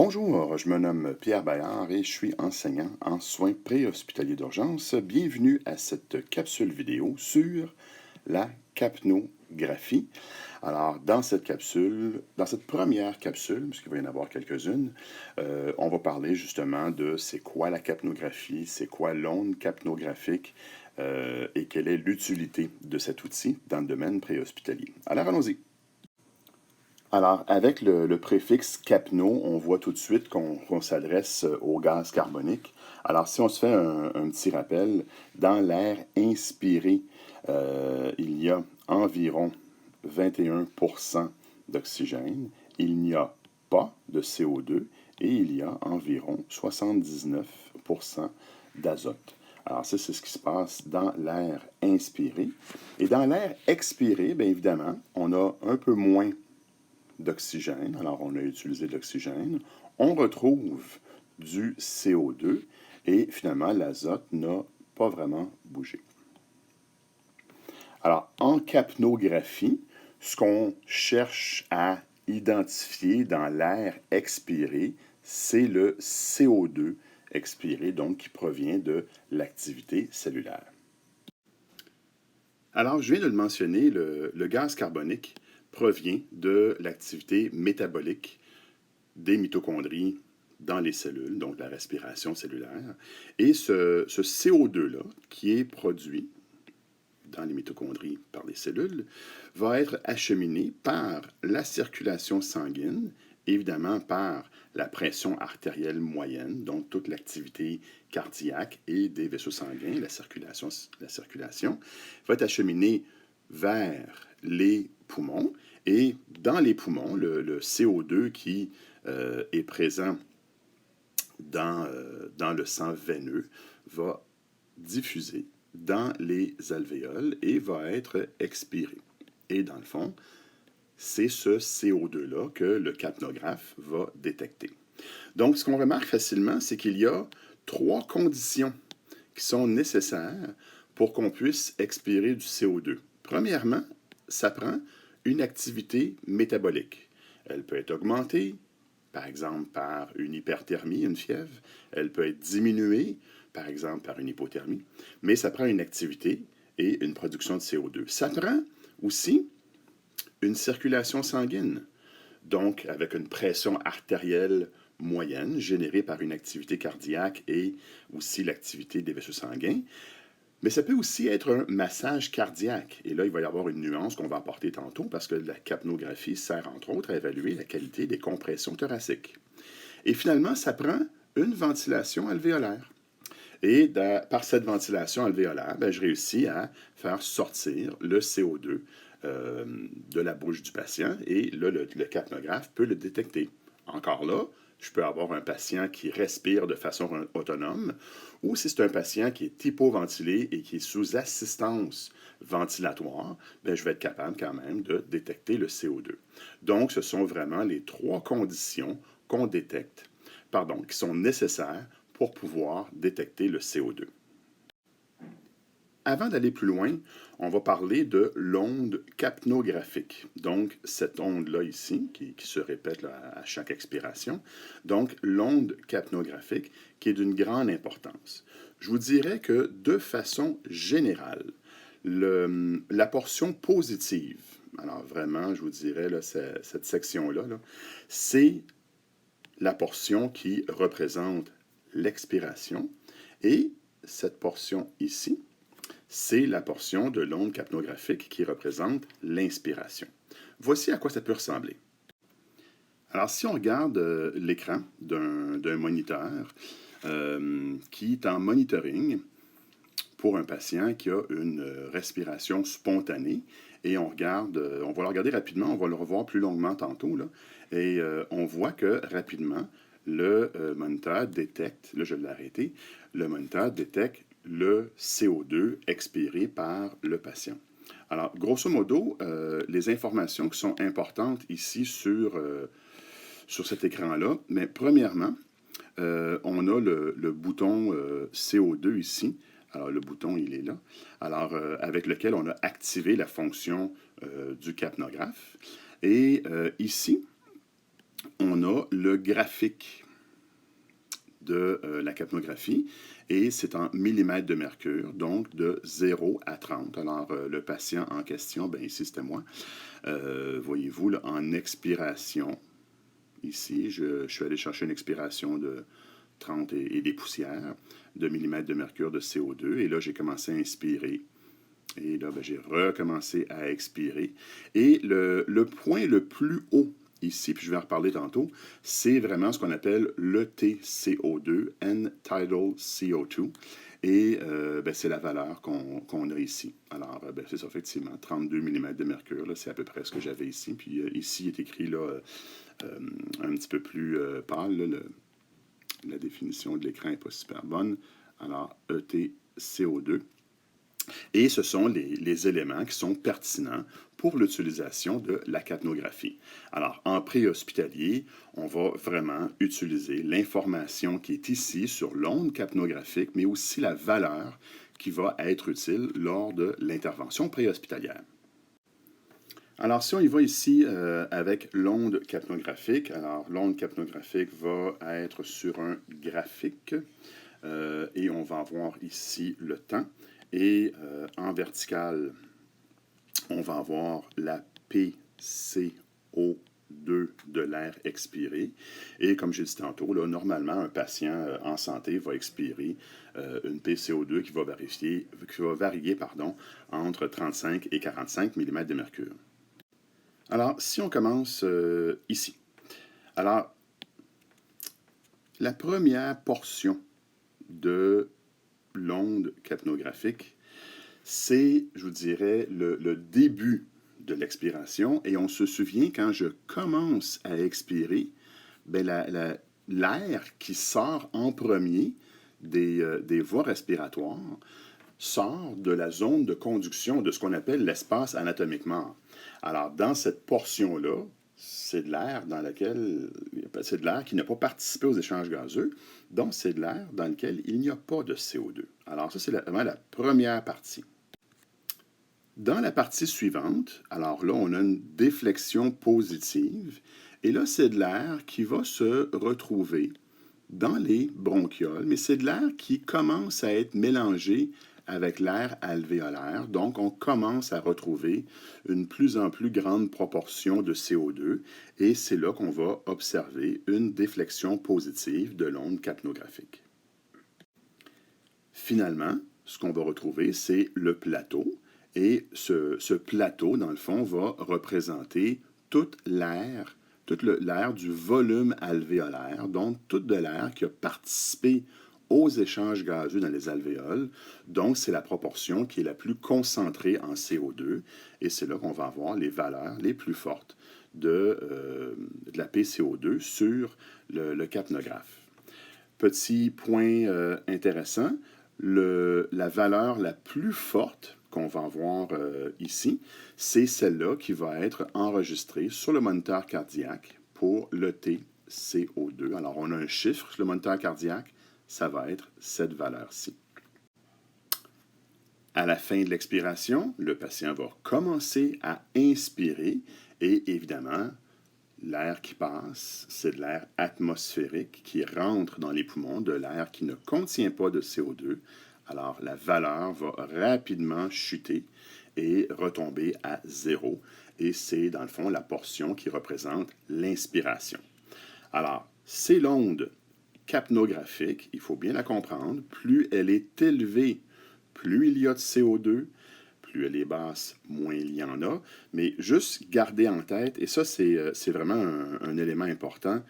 Bonjour, je me nomme Pierre Bayard et je suis enseignant en soins préhospitaliers d'urgence. Bienvenue à cette capsule vidéo sur la capnographie. Alors, dans cette capsule, dans cette première capsule, puisqu'il va y en avoir quelques-unes, on va parler justement de c'est quoi la capnographie, c'est quoi l'onde capnographique et quelle est l'utilité de cet outil dans le domaine préhospitalier. Alors, allons-y. Alors, avec le préfixe capno, on voit tout de suite qu'on s'adresse au gaz carbonique. Alors, si on se fait un petit rappel, dans l'air inspiré, il y a environ 21% d'oxygène, il n'y a pas de CO2 et il y a environ 79% d'azote. Alors, ça, c'est ce qui se passe dans l'air inspiré. Et dans l'air expiré, bien évidemment, on a un peu moins d'oxygène. Alors, on a utilisé de l'oxygène. On retrouve du CO2 et finalement, l'azote n'a pas vraiment bougé. Alors, en capnographie, ce qu'on cherche à identifier dans l'air expiré, c'est le CO2 expiré, donc qui provient de l'activité cellulaire. Alors, je viens de le mentionner, le gaz carbonique provient de l'activité métabolique des mitochondries dans les cellules, donc la respiration cellulaire. Et ce CO2-là, qui est produit dans les mitochondries par les cellules, va être acheminé par la circulation sanguine, évidemment par la pression artérielle moyenne, donc toute l'activité cardiaque et des vaisseaux sanguins, la circulation va être acheminée vers les poumons. Et dans les poumons, le CO2 qui est présent dans le sang veineux va diffuser dans les alvéoles et va être expiré. Et dans le fond, c'est ce CO2-là que le capnographe va détecter. Donc, ce qu'on remarque facilement, c'est qu'il y a 3 conditions qui sont nécessaires pour qu'on puisse expirer du CO2. Premièrement, ça prend une activité métabolique. Elle peut être augmentée, par exemple par une hyperthermie, une fièvre. Elle peut être diminuée, par exemple par une hypothermie. Mais ça prend une activité et une production de CO2. Ça prend aussi une circulation sanguine, donc avec une pression artérielle moyenne générée par une activité cardiaque et aussi l'activité des vaisseaux sanguins. Mais ça peut aussi être un massage cardiaque. Et là, il va y avoir une nuance qu'on va apporter tantôt parce que la capnographie sert entre autres à évaluer la qualité des compressions thoraciques. Et finalement, ça prend une ventilation alvéolaire. Et par cette ventilation alvéolaire, ben, je réussis à faire sortir le CO2 de la bouche du patient et là, le capnographe peut le détecter. Encore là, je peux avoir un patient qui respire de façon autonome ou si c'est un patient qui est hypoventilé et qui est sous assistance ventilatoire, bien, je vais être capable quand même de détecter le CO2. Donc, ce sont vraiment les 3 conditions qu'on détecte, qui sont nécessaires pour pouvoir détecter le CO2. Avant d'aller plus loin, on va parler de l'onde capnographique. Donc, cette onde-là ici, qui se répète là, à chaque expiration. Donc, l'onde capnographique qui est d'une grande importance. Je vous dirais que de façon générale, la portion positive, alors vraiment, je vous dirais, là, cette section-là, c'est la portion qui représente l'expiration. Et cette portion ici, c'est la portion de l'onde capnographique qui représente l'inspiration. Voici à quoi ça peut ressembler. Alors, si on regarde l'écran d'un moniteur qui est en monitoring pour un patient qui a une respiration spontanée, et on va le regarder rapidement, on va le revoir plus longuement tantôt, là, et on voit que rapidement, le moniteur détecte, là je l'ai arrêté, le moniteur détecte le CO2 expiré par le patient. Alors, grosso modo, les informations qui sont importantes ici sur cet écran-là, mais premièrement, on a le bouton CO2 ici. Alors, le bouton, il est là. Alors, avec lequel on a activé la fonction du capnographe. Et ici, on a le graphique de la capnographie et c'est en millimètres de mercure, donc de 0 à 30. Alors, le patient en question, bien ici c'était moi, voyez-vous, là, en expiration, ici, je suis allé chercher une expiration de 30 et des poussières de millimètres de mercure de CO2 et là j'ai commencé à inspirer. Et là, ben, j'ai recommencé à expirer. Et le point le plus haut ici, puis je vais en reparler tantôt, c'est vraiment ce qu'on appelle l'ETCO2, End-Tidal CO2. Et ben, c'est la valeur qu'on a ici. Alors, ben, c'est ça, effectivement, 32 mm de mercure, c'est à peu près ce que j'avais ici. Puis ici, il est écrit là, un petit peu plus pâle, là, la définition de l'écran n'est pas super bonne. Alors, ETCO2. Et ce sont les éléments qui sont pertinents pour l'utilisation de la capnographie. Alors, en préhospitalier, on va vraiment utiliser l'information qui est ici sur l'onde capnographique, mais aussi la valeur qui va être utile lors de l'intervention préhospitalière. Alors, si on y va ici avec l'onde capnographique, alors l'onde capnographique va être sur un graphique et on va avoir ici le temps. Et en vertical, on va avoir la PCO2 de l'air expiré. Et comme j'ai dit tantôt, là, normalement, un patient en santé va expirer une PCO2 qui va varier entre 35 et 45 mm de mercure. Alors, si on commence ici. Alors, la première portion de l'onde capnographique, c'est, je vous dirais, le début de l'expiration. Et on se souvient, quand je commence à expirer, ben l'air qui sort en premier des voies respiratoires sort de la zone de conduction de ce qu'on appelle l'espace anatomiquement. Alors, dans cette portion-là, c'est de l'air c'est de l'air qui n'a pas participé aux échanges gazeux, donc c'est de l'air dans lequel il n'y a pas de CO2. Alors ça, c'est vraiment la première partie. Dans la partie suivante, alors là, on a une déflexion positive, et là, c'est de l'air qui va se retrouver dans les bronchioles, mais c'est de l'air qui commence à être mélangé avec l'air alvéolaire. Donc, on commence à retrouver une plus en plus grande proportion de CO2 et c'est là qu'on va observer une déflexion positive de l'onde capnographique. Finalement, ce qu'on va retrouver, c'est le plateau et ce plateau, dans le fond, va représenter tout l'air du volume alvéolaire, donc tout de l'air qui a participé aux échanges gazeux dans les alvéoles. Donc, c'est la proportion qui est la plus concentrée en CO2 et c'est là qu'on va avoir les valeurs les plus fortes de la PCO2 sur le capnographe. Petit point intéressant, la valeur la plus forte qu'on va avoir ici, c'est celle-là qui va être enregistrée sur le moniteur cardiaque pour le TCO2. Alors, on a un chiffre sur le moniteur cardiaque, ça va être cette valeur-ci. À la fin de l'expiration, le patient va commencer à inspirer et évidemment, l'air qui passe, c'est de l'air atmosphérique qui rentre dans les poumons, de l'air qui ne contient pas de CO2. Alors, la valeur va rapidement chuter et retomber à 0. Et c'est, dans le fond, la portion qui représente l'inspiration. Alors, c'est l'onde capnographique, il faut bien la comprendre. Plus elle est élevée, plus il y a de CO2. Plus elle est basse, moins il y en a. Mais juste garder en tête, et ça, c'est vraiment un élément important,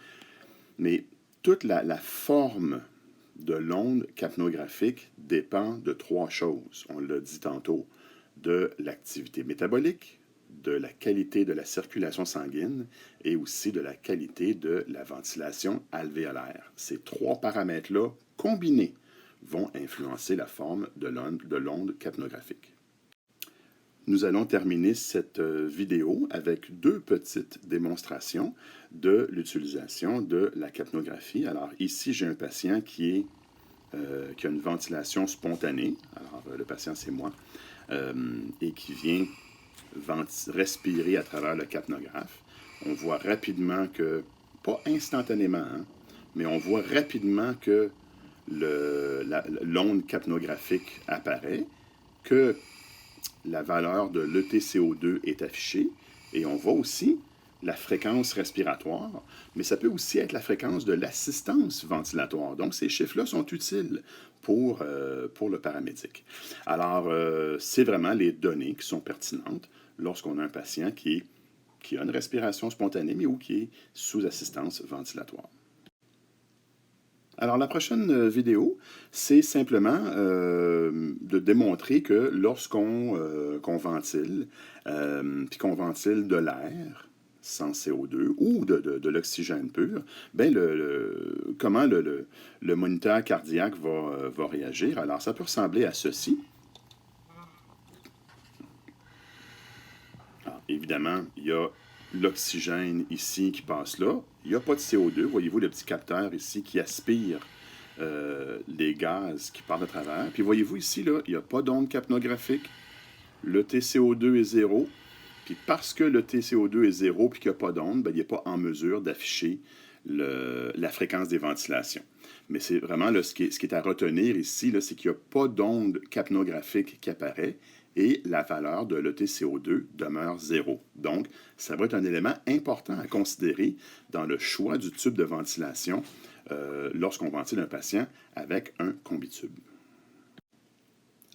mais toute la forme de l'onde capnographique dépend de trois choses. On l'a dit tantôt, de l'activité métabolique, de la qualité de la circulation sanguine et aussi de la qualité de la ventilation alvéolaire. Ces trois paramètres-là, combinés, vont influencer la forme de l'onde capnographique. Nous allons terminer cette vidéo avec deux petites démonstrations de l'utilisation de la capnographie. Alors ici, j'ai un patient qui a une ventilation spontanée. Alors le patient, c'est moi, et qui vient respirer à travers le capnographe. On voit rapidement que pas instantanément, hein, mais on voit rapidement que l'onde capnographique apparaît, que la valeur de l'ETCO2 est affichée, et on voit aussi la fréquence respiratoire, mais ça peut aussi être la fréquence de l'assistance ventilatoire. Donc, ces chiffres-là sont utiles pour le paramédic. Alors, c'est vraiment les données qui sont pertinentes lorsqu'on a un patient qui a une respiration spontanée, mais ou qui est sous assistance ventilatoire. Alors, la prochaine vidéo, c'est simplement de démontrer que lorsqu'on ventile, puis qu'on ventile de l'air sans CO2 ou de l'oxygène pur, ben comment le moniteur cardiaque va réagir. Alors, ça peut ressembler à ceci. Alors, évidemment, il y a l'oxygène ici qui passe là. Il n'y a pas de CO2. Voyez-vous le petit capteur ici qui aspire les gaz qui partent à travers. Puis voyez-vous ici, là, il n'y a pas d'onde capnographique. Le TCO2 est zéro. Puis parce que le TCO2 est zéro et qu'il n'y a pas d'onde, ben, il n'est pas en mesure d'afficher la fréquence des ventilations. Mais c'est vraiment là, ce qui est à retenir ici, c'est qu'il n'y a pas d'onde capnographique qui apparaît et la valeur de l'ETCO2 demeure zéro. Donc, ça va être un élément important à considérer dans le choix du tube de ventilation lorsqu'on ventile un patient avec un combitube.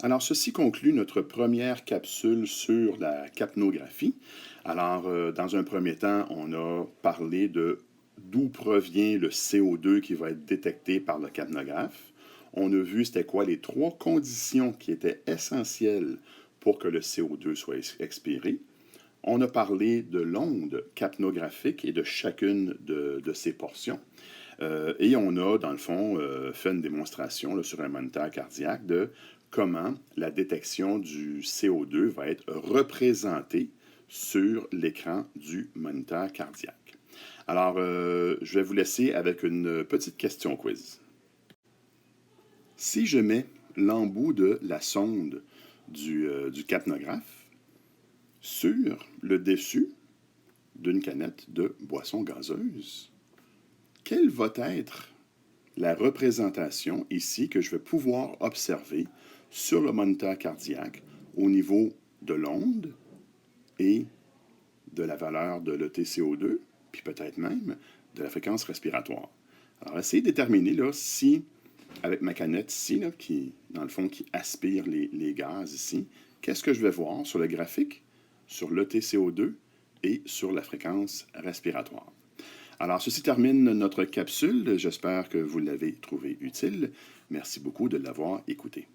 Alors, ceci conclut notre première capsule sur la capnographie. Alors, dans un premier temps, on a parlé de d'où provient le CO2 qui va être détecté par le capnographe. On a vu c'était quoi les 3 conditions qui étaient essentielles pour que le CO2 soit expiré. On a parlé de l'onde capnographique et de chacune de ces portions. Et on a, dans le fond, fait une démonstration là, sur un moniteur cardiaque de comment la détection du CO2 va être représentée sur l'écran du moniteur cardiaque. Alors, je vais vous laisser avec une petite question quiz. Si je mets l'embout de la sonde du capnographe sur le dessus d'une canette de boisson gazeuse, quelle va être la représentation ici que je vais pouvoir observer sur le moniteur cardiaque au niveau de l'onde et de la valeur de l'ETCO2, puis peut-être même de la fréquence respiratoire. Alors, essayez de déterminer là, si, avec ma canette ici, là, qui, dans le fond, qui aspire les gaz ici, qu'est-ce que je vais voir sur le graphique, sur l'ETCO2 et sur la fréquence respiratoire. Alors, ceci termine notre capsule. J'espère que vous l'avez trouvé utile. Merci beaucoup de l'avoir écouté.